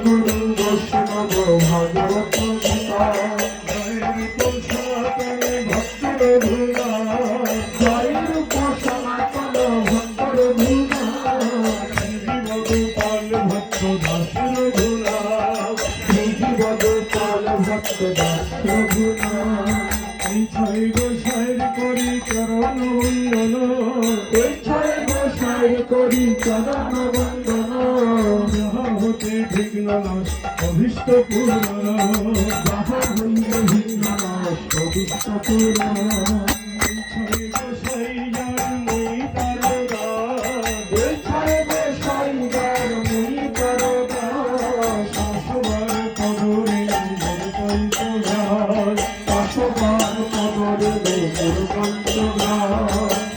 গুরু বৈষ্ণব ভাগবত গীতা জয় রূপ সনাতন ভক্ত রঘুনা গোপাল ভক্ত দাস রঘুনা গোপাল ভক্ত দাস রঘুনা এই ছয় গোসাইর করি চরণ বন্দন এই ছয় গোসাই করি চরণ বন্দন যাহা হতে বিঘ্ন নাশ অভীষ্ট পূরণ যাহা হইলে ভিন্ন নাশ অভীষ্ট পূরণ এই ছয় গোসাই যার মই তার দাস এই ছয় গোসাই যার মুনি পর দাস শাশ্বর পদরে নিজের পঞ্চদাস পাশবার পদরে মোর পঞ্চদাস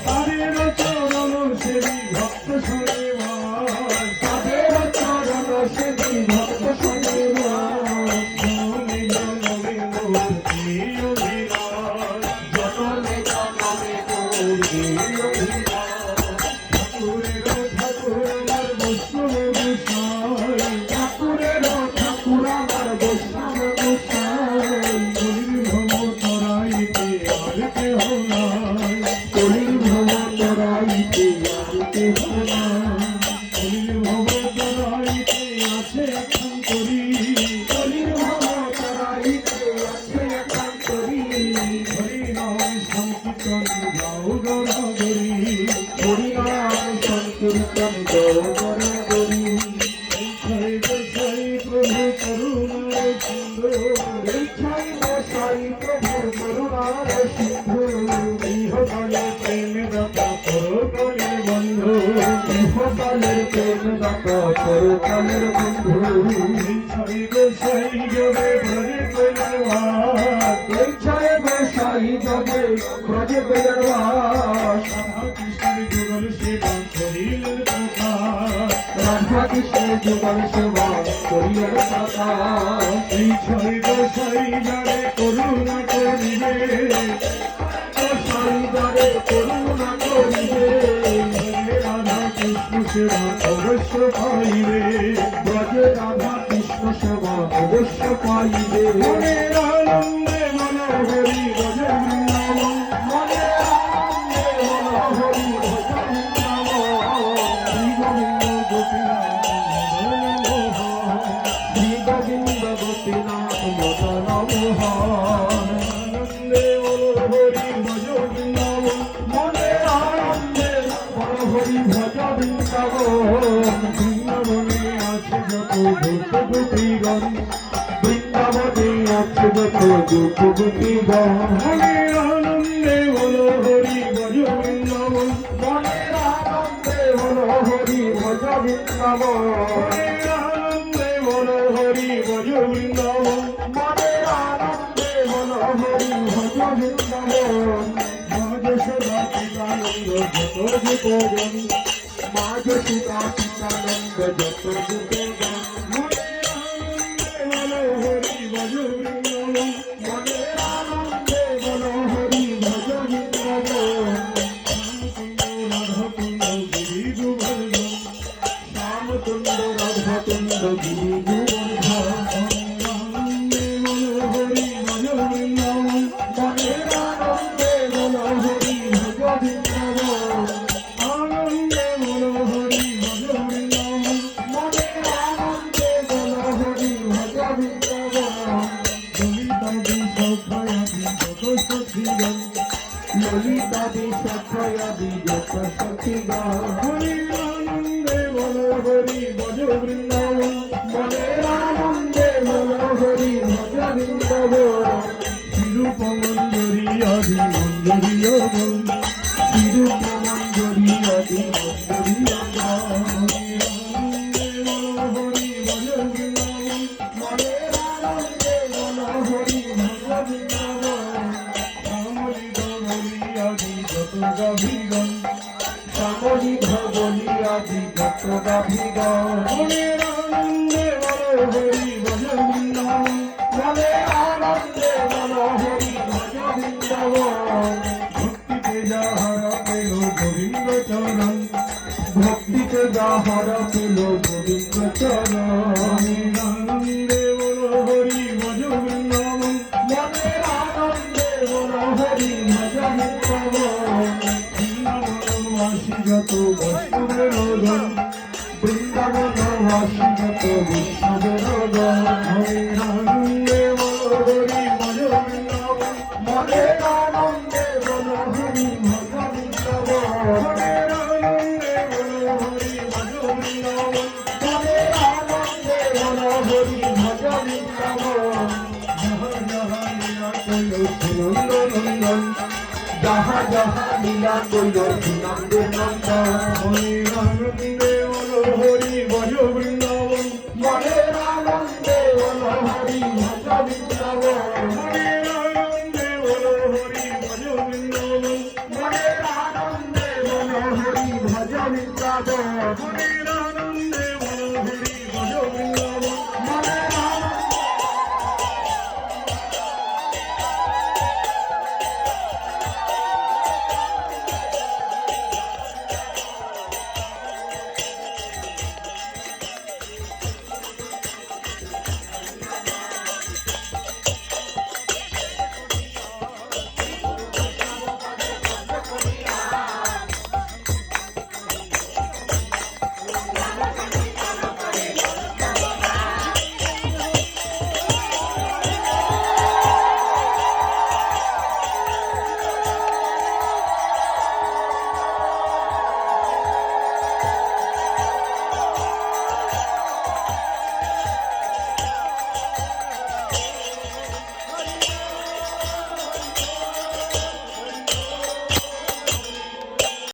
তাদের চরণ সেবী ভক্ত সনেবাস তাদের চরণ সেবী ভক্ত সনিবাস জনমে জনমে মোর প্রিয় বিরাজ জনমে জনমে মোর প্রিয় বিরাজ ঠাকুরের ঠাকুর আমার বৈষ্ণব গোসাই ঠাকুরের ঠাকুর আমার বৈষ্ণব গোসাই কলির ভব তরাইতে আর কেহ নাই কলির ভব তরাইতে আর কেহ নাই কলির ভব তরাইতে আছে এখন করি কলির ভব তরাইতে আছে একান্তরি হরি নাম সংকীর্তন গাও গড়াগড়ি হরিনাম সংকীর্তন গৌর করি এই ছয় গোসাই প্রভু করুণার সিন্ধু এই ছয় গোসাই প্রভুর করুণার সিন্ধু ইহকালে প্রেম দাতা পরকালে বন্ধু ইহকালের প্রেম দাতা পরকালের বন্ধু এই ছয় গোসাই জবে ভরে কইলাস এই ছয় গোসাই জগে ব্রজে বেরবাস কৃষ্ণের যুগল সেবা করিলেন প্রকাশ রাধা কৃষ্ণের যুগল সেবা করিলেন প্রকাশ এই ছয় গোসাই যারে করুণা করিবে গোসাই দ্বারে করুণা করিবে রাধা কৃষ্ণ সেবা অবশ্য পাইবে ব্রজে রাধা কৃষ্ণ সেবা অবশ্য পাইবে মনের আনন্দে মনোহরি ব্রজ বৃন্দাবন মনে আনন্দে মনোহরি ভজন নাম শ্রী গোবিন্দ গোপীনাথ মদন মোহন শ্রী গোবিন্দ গোপীনাথ মদন মোহন আনন্দে মনোহরি ব্রজ বৃন্দাবন মনে আনন্দে মনোহরি ভজ বৃন্দাবন বৃন্দাবনে আছে যত ভূত গোপীগণ বৃন্দাবনে আছে যত দুঃখ গোপীগণ মনের আনন্দে মনোহরি ব্রজ বৃন্দাবন মনের আনন্দে মনোহরি ভজ বৃন্দাবন মনের আনন্দে মনোহরি ব্রজ বৃন্দাবন মনের আনন্দে মনোহরি ভজ বৃন্দাবন মাঝ সদা পিতানন্দ যত যুগগণ মা যশোদা সীতানন্দ যত যুগগণ মনের আনন্দে মনোহরি ব্রজ বৃন্দাবন মনের আনন্দে মনোহরি ভজ বৃন্দাবন রামকুণ্ড রাধাকুণ্ড গিরি গোবর্ধন শ্যামকুণ্ড রাধাকুণ্ড গিরি গোবর্ধন আনন্দে মনোহরি ব্রজ বৃন্দাবন মনের আনন্দে মনোহরি ভজ বৃন্দাবন আনন্দে মনোহরি ব্রজ বৃন্দাবন মনের আনন্দে মনোহরি ভজ বৃন্দাবন ললিতাদি সখায়াদি যত সখীগণ ললিতাদি সখয়াদি যত সখীগণ হরির আনন্দে মনোহরি ব্রজ বৃন্দাবন মনের আনন্দে মনোহরি ভজ বৃন্দাবন তিরুপমঞ্জরি আদি মঞ্জরিয়গণ তিরুপমঞ্জরি আদি মঞ্জরি আনন্দে মনোহরি ব্রজ বৃন্দাবন মনের আনন্দে মনোহরি ভজ বৃন্দাবন শ্যামলি গৌরী আদি যত গাভীগণ শ্যামলি ভগলি আদি যত গাভীগণ মনের আনন্দে মনোহরি ব্রজ বৃন্দাবন মনের আনন্দে মনোহরি ভজ বৃন্দাবন ভক্তিতে যাহারা পেল গোবিন্দ চরণ ভক্তিতে যাহার পেল গোবিন্দ চরণ আনন্দে বলো হরি ভজ বৃন্দাবন মনের আনন্দে বল হরি ভজ বৃন্দাবন বৃন্দাবনবাসী যত বৈষ্ণবের গণ বৃন্দাবনবাসী যত বৈষ্ণবের গণ আনন্দে বলো হরি ভজ বৃন্দাবন মনের আনন্দে বল হরি ভজ বৃন্দাবন মনের আনন্দে বলো হরি ভজ বৃন্দাবন মনের আনন্দে বল হরি ভজ বৃন্দাবন যাহা যাহা লীলা কইল সুনন্দ নন্দন মনের আনন্দে বল হরি ভজ বৃন্দাবন মনের আনন্দে বল হরি ভজ বৃন্দাবন মনের আনন্দে বল হরি ভজ বৃন্দাবন মনের আনন্দে বল হরি ভজ বৃন্দাবন মনের আনন্দে বল হরি ভজ বৃন্দাবন মনের